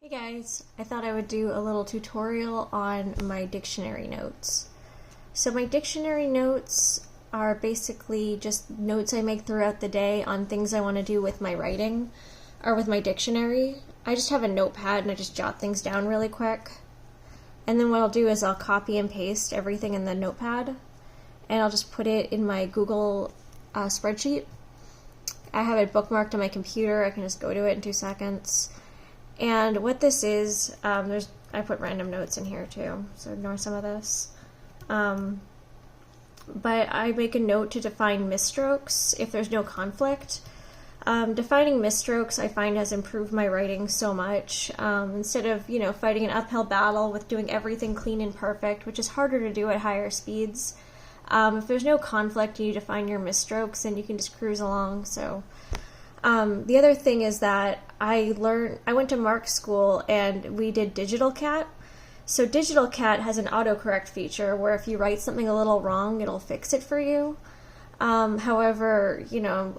Hey guys, I thought I would do a little tutorial on my dictionary notes. So my dictionary notes are basically just notes I make throughout the day on things I want to do with my writing or with my dictionary. I just have a notepad and I just jot things down really quick. And then what I'll do is I'll copy and paste everything in the notepad and I'll just put it in my Google spreadsheet. I have it bookmarked on my computer. I can just go to it in 2 seconds. And what this is, I put random notes in here too, so ignore some of this. But I make a note to define misstrokes if there's no conflict. Defining misstrokes I find has improved my writing so much. Instead of, fighting an uphill battle with doing everything clean and perfect, which is harder to do at higher speeds. If there's no conflict and you define your misstrokes, then you can just cruise along. So the other thing is that I went to Mark school and we did Digital Cat. So Digital Cat has an autocorrect feature where if you write something a little wrong, it'll fix it for you. However,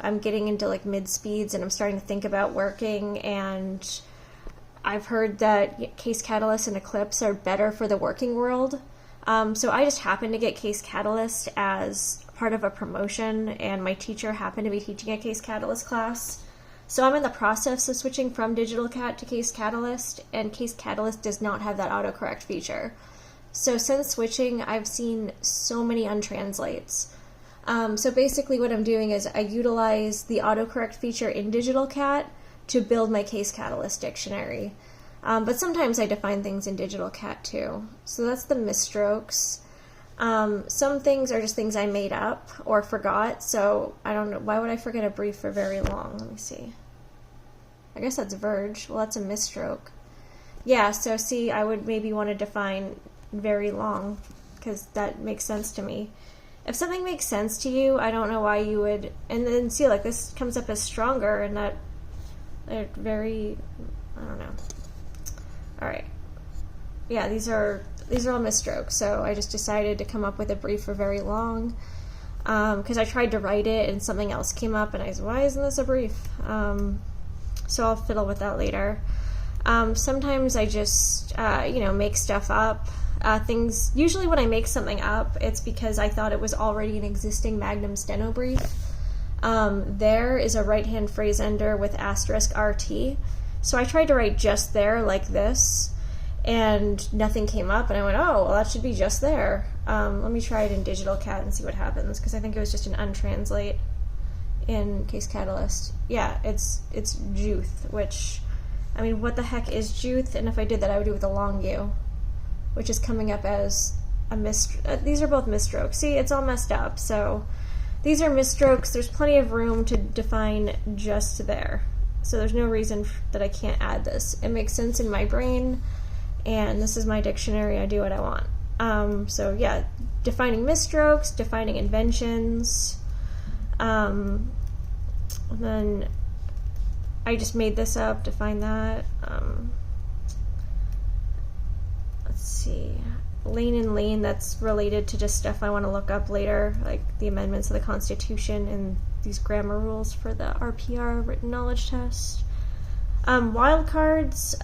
I'm getting into like mid speeds and I'm starting to think about working, and I've heard that Case Catalyst and Eclipse are better for the working world. So I just happened to get Case Catalyst as part of a promotion, and my teacher happened to be teaching a Case Catalyst class. So I'm in the process of switching from Digital Cat to Case Catalyst, and Case Catalyst does not have that autocorrect feature. So since switching, I've seen so many untranslates. So basically what I'm doing is I utilize the autocorrect feature in Digital Cat to build my Case Catalyst dictionary. But sometimes I define things in Digital Cat too. So that's the misstrokes. Some things are just things I made up or forgot, so I don't know. Why would I forget a brief for very long? Let me see. I guess that's verge. Well, that's a misstroke. Yeah, so see, I would maybe want to define very long, because that makes sense to me. If something makes sense to you, I don't know why you would, and then see, like, this comes up as stronger, and that, they're very, I don't know. Alright. Yeah, these are all misstrokes, so I just decided to come up with a brief for very long, because I tried to write it and something else came up and I said, why isn't this a brief? So I'll fiddle with that later. Sometimes I just, make stuff up. Usually when I make something up, it's because I thought it was already an existing Magnum Steno brief. There is a right-hand phrase ender with asterisk RT. So I tried to write just there like this, and nothing came up, and I went, oh, well, that should be just there. Let me try it in Digital Cat and see what happens, because I think it was just an untranslate in Case Catalyst. Yeah, it's Juth, which, I mean, what the heck is Juth? And if I did that, I would do it with a long U, which is coming up as a these are both misstrokes. See, it's all messed up. So these are misstrokes. There's plenty of room to define just there. So there's no reason that I can't add this. It makes sense in my brain, and this is my dictionary. I do what I want. So yeah, defining misstrokes, defining inventions. And then I just made this up, define that. Let's see. Lane and lane, that's related to just stuff I want to look up later, like the amendments of the Constitution and these grammar rules for the RPR, written knowledge test. Wildcards,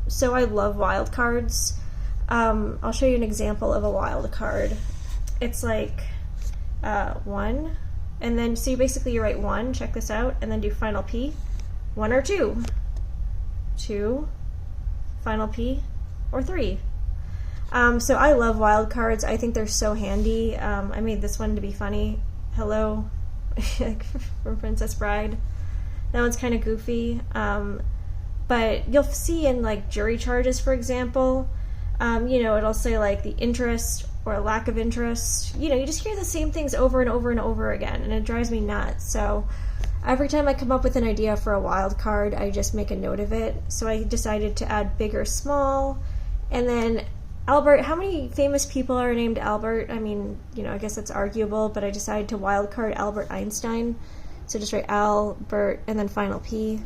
so I love wildcards. I'll show you an example of a wildcard. It's like 1, and then so you write 1, check this out, and then do final P, 1 or 2, 2, final P, or 3. So I love wildcards. I think they're so handy. I made this one to be funny. Hello, like from Princess Bride. That one's kind of goofy. But you'll see in like jury charges, for example, it'll say like the interest or lack of interest. You just hear the same things over and over and over again, and it drives me nuts. So every time I come up with an idea for a wild card, I just make a note of it. So I decided to add big or small, and then Albert. How many famous people are named Albert? I mean, I guess that's arguable, but I decided to wildcard Albert Einstein. So just write Albert and then final P.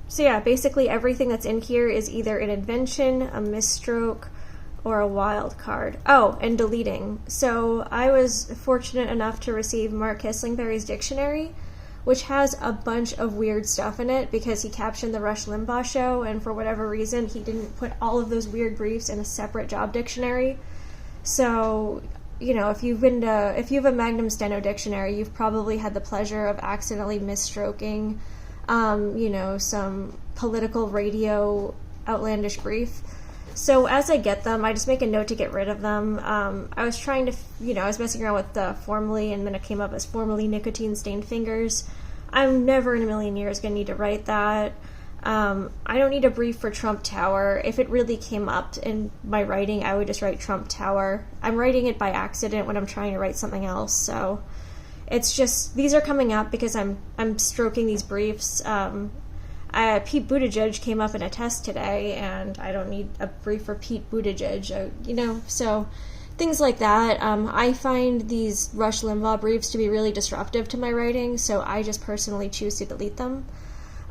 So yeah, basically everything that's in here is either an invention, a misstroke, or a wild card. Oh, and deleting. So I was fortunate enough to receive Mark Kislingberry's dictionary, which has a bunch of weird stuff in it because he captioned the Rush Limbaugh show, and for whatever reason, he didn't put all of those weird briefs in a separate job dictionary. So, you know, if you have a Magnum Steno dictionary, you've probably had the pleasure of accidentally misstroking, you know, some political radio outlandish brief. So as I get them, I just make a note to get rid of them. I was trying to, you know, I was messing around with formerly, and then it came up as formerly nicotine-stained fingers. I'm never in a million years going to need to write that. I don't need a brief for Trump Tower. If it really came up in my writing, I would just write Trump Tower. I'm writing it by accident when I'm trying to write something else, so it's just, these are coming up because I'm stroking these briefs. Pete Buttigieg came up in a test today, and I don't need a brief for Pete Buttigieg, you know, so things like that. I find these Rush Limbaugh briefs to be really disruptive to my writing, so I just personally choose to delete them.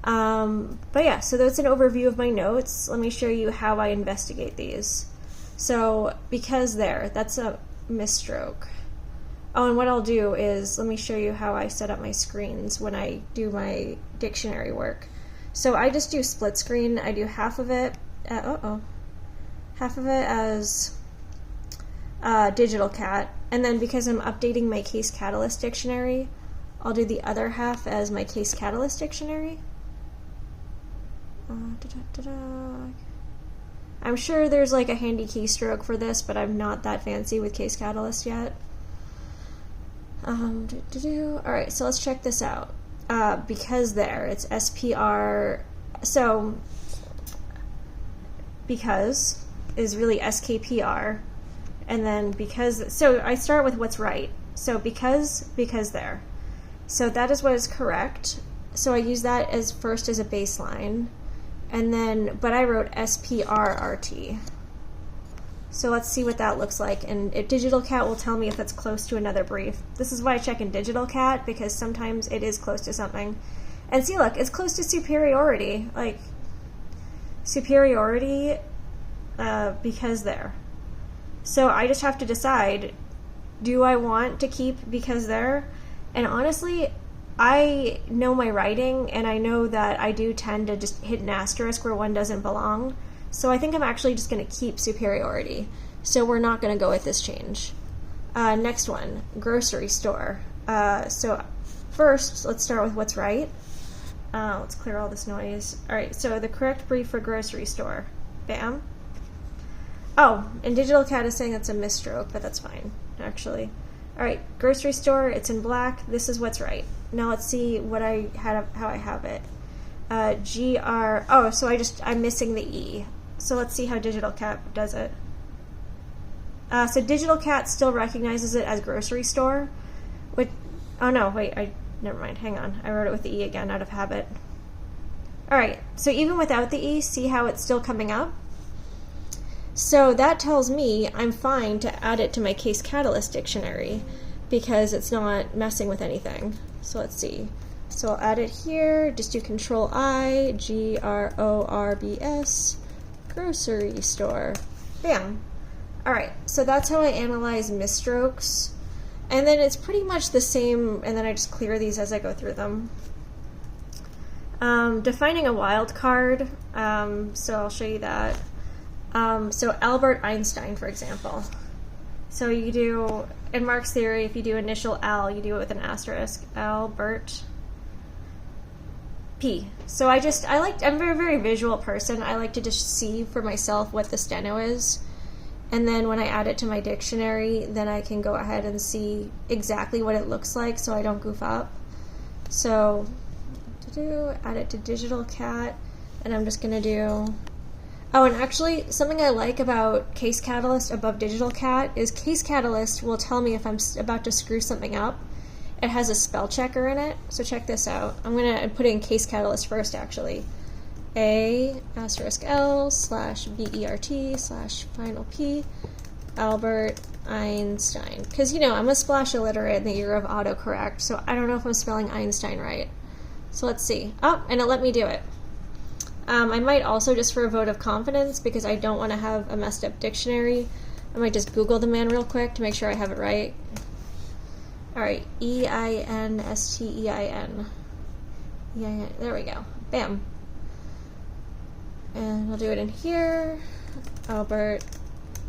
But yeah, so that's an overview of my notes. Let me show you how I investigate these. So, because that's a misstroke. Oh, and what I'll do is, let me show you how I set up my screens when I do my dictionary work. So I just do split screen. I do half of it, half of it as Digital Cat, and then because I'm updating my Case Catalyst dictionary, I'll do the other half as my Case Catalyst dictionary. I'm sure there's like a handy keystroke for this, but I'm not that fancy with Case Catalyst yet. Alright, so let's check this out. Because it's SPR, so because is really SKPR, and then because, so I start with what's right. So because there. So that is what is correct. So I use that as first as a baseline, and then, but I wrote SPRRT. So let's see what that looks like, and Digital Cat will tell me if it's close to another brief. This is why I check in Digital Cat, because sometimes it is close to something. And see, look, it's close to superiority. Like, superiority, because there. So I just have to decide, do I want to keep because there? And honestly, I know my writing, and I know that I do tend to just hit an asterisk where one doesn't belong. So I think I'm actually just going to keep superiority. So we're not going to go with this change. Next one, grocery store. So first, let's start with what's right. Let's clear all this noise. All right, so the correct brief for grocery store. Bam. Oh, and Digital Cat is saying that's a misstroke, but that's fine, actually. All right, grocery store, it's in black. This is what's right. Now let's see what how I have it. So I'm missing the E. So let's see how Digital Cat does it. So Digital Cat still recognizes it as grocery store. Never mind, hang on. I wrote it with the E again out of habit. Alright, so even without the E, see how it's still coming up? So that tells me I'm fine to add it to my Case Catalyst dictionary because it's not messing with anything. So let's see. So I'll add it here, just do Control-I, GRORBS, grocery store. Bam. Alright, so that's how I analyze misstrokes. And then it's pretty much the same, and then I just clear these as I go through them. Defining a wildcard, so I'll show you that. So Albert Einstein, for example. So you do, in Mark's theory, if you do initial Al, you do it with an asterisk. Albert P. So I'm a very, very visual person. I like to just see for myself what the steno is. And then when I add it to my dictionary, then I can go ahead and see exactly what it looks like so I don't goof up. So, add it to Digital Cat, and I'm just going to do... Oh, and actually, something I like about Case Catalyst above Digital Cat is Case Catalyst will tell me if I'm about to screw something up. It has a spell checker in it, so check this out. I'm going to put in Case Catalyst first, actually. A*L/BERT/final P Albert Einstein. Because, you know, I'm a splash illiterate in the year of autocorrect, so I don't know if I'm spelling Einstein right. So let's see. Oh, and it let me do it. I might also, just for a vote of confidence, because I don't want to have a messed up dictionary, I might just Google the man real quick to make sure I have it right. Alright, EINSTEIN. Yeah, there we go. Bam. And I'll do it in here. Albert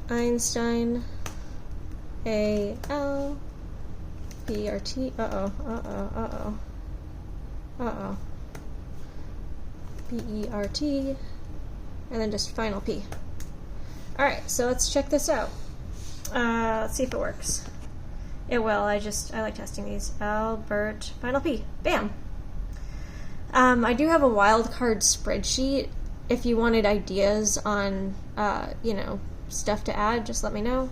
Einstein, A-L-B-E-R-T, B-E-R-T, and then just final P. Alright, so let's check this out. Let's see if it works. It will, I like testing these. Albert, final P. Bam! I do have a wildcard spreadsheet. If you wanted ideas on, stuff to add, just let me know.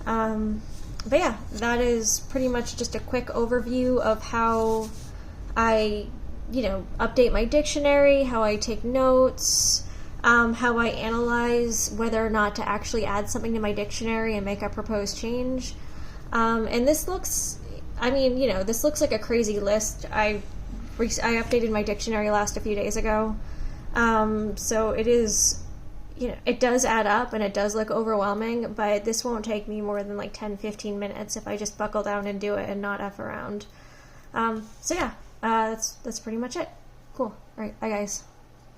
But yeah, that is pretty much just a quick overview of how I, update my dictionary, how I take notes, how I analyze whether or not to actually add something to my dictionary and make a proposed change. And this looks, this looks like a crazy list. I updated my dictionary a few days ago. So it is, it does add up and it does look overwhelming, but this won't take me more than like 10-15 minutes if I just buckle down and do it and not F around. So yeah, that's pretty much it. Cool. All right. Bye guys.